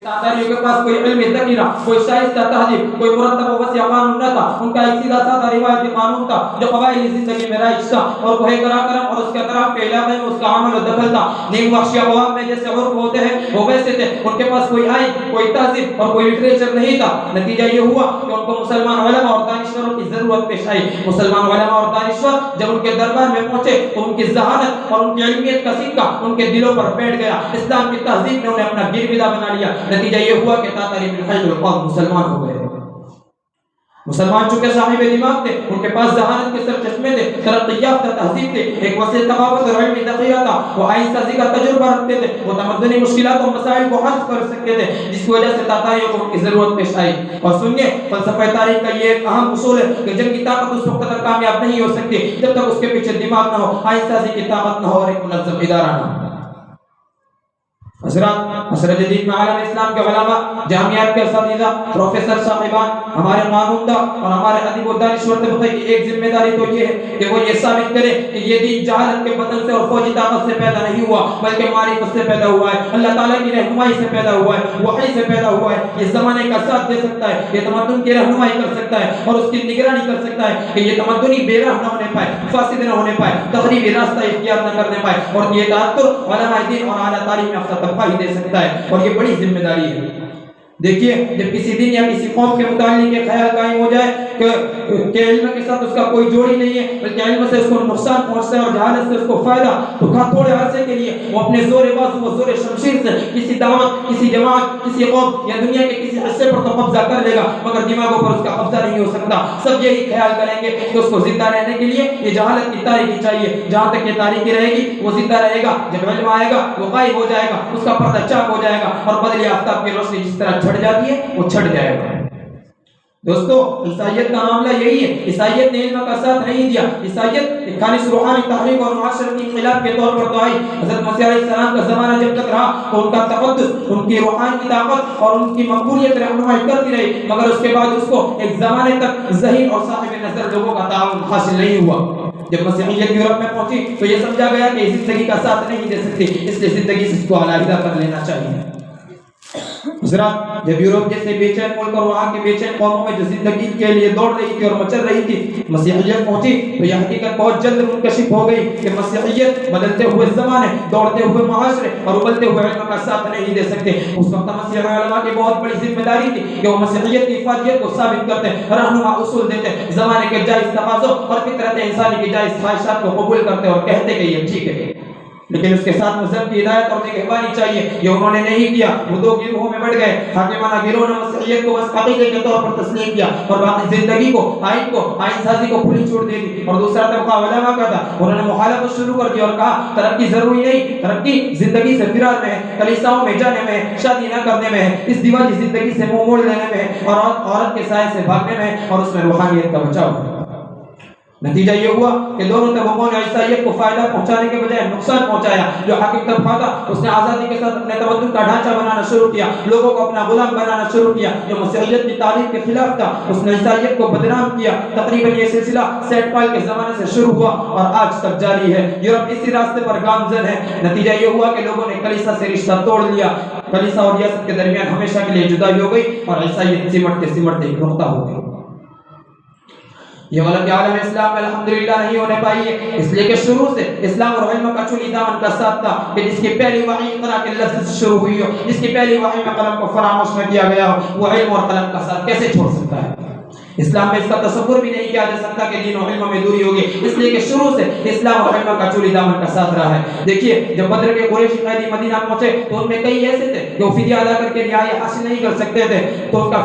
तातारियों के पास कोई इल्म ज़कीरा, कोई शाइस्ता तहज़ीब, कोई मुरत्तब वसीअ कानून न था। उनका एक सीधा साधा रिवायती कानून था जो क़बाइली ज़िंदगी में राइज था और कोहे कराकरम और उसके अतराफ के इलाके में उसका अमल और दखल था। नीम वहशी अक़वाम में जैसे उर्फ़ होते हैं वो वैसे थे। उनके पास कोई आइन, कोई तहज़ीब और कोई लिटरेचर नहीं था। नतीजा ये हुआ कि उनको मुसलमान उलमा और दानिश्वरों की ज़रूरत पेश आई। मुसलमान उलमा और दानिश्वर जब उनके दरबार में पहुंचे तो उनकी ज़हानत और उनकी इल्मियत का सिक्का उनके दिलों पर बैठ गया। इस्लाम की तहज़ीब ने उन्हें अपना गिरविदा बना लिया। नतीजा ये हुआ कि तातारी मुसलमान हो गए। मुसलमान चूंकि साहिब दिमाग थे, उनके पास जहानत के सरचश्मे थे, तरक्की याफ्ता तहज़ीब थे, एक वसी तक़ावत और इल्मी ज़ख़ीरा था, वो आइन साज़ी का तजुर्बा रखते थे, वो तमद्दुनी मुश्किलात और मसाइल को हल कर सकते थे, जिसकी वजह से तातारियों को उनकी ज़रूरत पेश आई। और सुनिए, फ़लसफ़े तारीख़ का ये एक अहम उसूल है कि जंग की ताकत उस वक्त तक कामयाब नहीं हो सकती जब तक उसके पीछे दिमाग न हो, आइन साज़ी की ताकत न हो और एक मुनज़्ज़म इदारा न हो। असर जदीद में आलम इस्लाम के उलमा, जामियात के असातिज़ा, प्रोफेसर साहिबान, हमारे कानूनदा और हमारे अदीब व दानिश्वर तबक़े की एक जिम्मेदारी तो ये है कि वो ये साबित करे कि ये दीन जहालत के बदन से और फौजी ताकत से पैदा नहीं हुआ बल्कि मारिफत से पैदा हुआ है, अल्लाह ताला की रहनुमाई से पैदा हुआ है, वही से पैदा हुआ है। ये ज़माने का साथ दे सकता है, ये तमद्दुन की रहनुमाई कर सकता है और उसकी निगरानी कर सकता है कि ये तमद्दुनी बेराह न होने पाए, फासिद न होने पाए, तखरीबी रास्ता इख्तियार न करने पाए और ये ताअत्तुर उलमाए दीन और आला तालीम याफ्ता तबक़ा ही दे सकता है और ये बड़ी जिम्मेदारी है। देखिए, जब किसी दिन या किसी कौम के मुतालिक ये ख्याल कायम हो जाए कि इल्म के साथ उसका कोई जोड़ी नहीं है बल्कि इल्म से उसको नुकसान पहुंचता है और जहालत से उसको फायदा, तो थोड़े अरसे के लिए वो अपने जोर बाज़ु व जोर शमशीर से किसी दावत, किसी जमात, किसी कौम या दुनिया के किसी हिस्से पर तो कब्जा कर लेगा मगर दिमागों पर उसका कब्जा नहीं हो सकता। सब यही ख्याल करेंगे कि उसको जिंदा रहने के लिए ये जहालत की तारीकी चाहिए। जहाँ तक ये तारीकी रहेगी वो जिंदा रहेगा, जब इल्म आएगा वो गायब हो जाएगा, उसका पर्दा चाक हो जाएगा और बदली आफ्ताब की रोशनी जिस तरह छट जाती है वो छट जाएगा। दोस्तों, ईसाइयत का मामला यही है। ईसाइयत ने इल्म का साथ नहीं दिया। ईसाइयत खालिस रूहानी तहरीक और माशरती इख्तिलाफ के तौर पर तो आई। हज़रत मसीह अलैहिस्सलाम का ज़माना जब तक रहा तो उनका तक़द्दुस, उनकी रूहानी ताकत और उनकी मकबूलियत रहनुमाई करती रही मगर उसके बाद उसको एक ज़माने तक ज़हीन और साहिब नज़र लोगों का ताउन हासिल नहीं हुआ। जब मसीहियत यूरोप में पहुंची तो ये समझा गया कि ज़िंदगी का साथ नहीं दे सकती, इसलिए ज़िंदगी से इसको अलहदा कर लेना चाहिए। जब यूरोप जैसे बेचैन मुल्क और वहाँ के बेचैन कौमों में जो जिंदगी के लिए दौड़ रही थी और मचल रही थी, मसीहियत पहुंची तो यह हकीकत बहुत जल्द मुनकशिफ हो गई कि मसीहियत बदलते हुए ज़माने, दौड़ते हुए मुआशरे और उबलते हुए इल्म का साथ नहीं दे सकते। उस वक्त मसीही उलमा की बहुत बड़ी जिम्मेदारी थी कि वो मसीहियत की इफादियत को साबित करते, रहनुमा उसूल देते, ज़माने के जायज़ तकाज़ों और फितरत इंसानी की जायज़ ख्वाहिशात को कबूल करते और कहते कि ये ठीक है, लेकिन उसके साथ मज़हब की हिदायत और निगहबानी चाहिए। ये उन्होंने नहीं किया। वो दो गिरोहों में बढ़ गए। हाकिमाना गिरोह ने मसीहियत को बस अक़ीदे के तौर पर तस्लीम किया और बाकी जिंदगी को, आइन साज़ी को खुली छूट दे दी। और दूसरा तबका उलमा का था, उन्होंने मुखालफत शुरू कर दी और कहा तरक्की जरूरी नहीं, तरक्की जिंदगी से फिरार में है, कलीसियाओं में जाने में है, शादी न करने में है, इस दीवानी जिंदगी से मुंह मोड़ लेने में है और औरत के साए से भागने में है और उसमें रूहानियत का बचाव है। नतीजा ये हुआ कि दोनों तबकों ने ईसाइयत को फायदा पहुंचाने के बजाय नुकसान पहुंचाया। जो हाकिम तबका था उसने आज़ादी के साथ अपने तमद्दुन का ढांचा बनाना शुरू किया, लोगों को अपना गुलाम बनाना शुरू किया। जो मसीहियत की तारीफ के खिलाफ था उसने ईसाइयत को बदनाम किया। तकरीबन ये सिलसिला सेंट पॉल के ज़माने से शुरू हुआ और आज तक जारी है। यूरोप इसी रास्ते पर गामज़न है। नतीजा ये हुआ कि लोगों ने कलीसिया से रिश्ता तोड़ लिया। कलीसिया और रियासत के दरमियान हमेशा के लिए जुदाई हो गई और ईसाइयत सिमटते एक नुक्ता हो गई। ये गलत आलम इस्लाम में अल्हम्दुलिल्लाह नहीं होने पाई है, इसलिए कि शुरू से इस्लाम और इल्म का चुनी दामन का साथ था कि जिसकी पहली वही इक़रा के लफ्ज़ से शुरू हुई हो, जिसकी पहली वही में कलम को फरामोश न किया गया हो, वो इल्म और कलम का साथ कैसे छोड़ सकता है? इस्लाम में इसका तसव्वुर भी नहीं किया जा सकता कि दीन और इल्म में दूरी होगी, इसलिए कि शुरू से इस्लाम और इल्म का चुनी दामन का साथ रहा है। देखिए, जब बद्र के कुरैशी कैदी मदीना पहुंचे तो उनमें कई ऐसे थे जो फिदिया अदा करके रिहाई हासिल नहीं कर सकते थे, तो उनका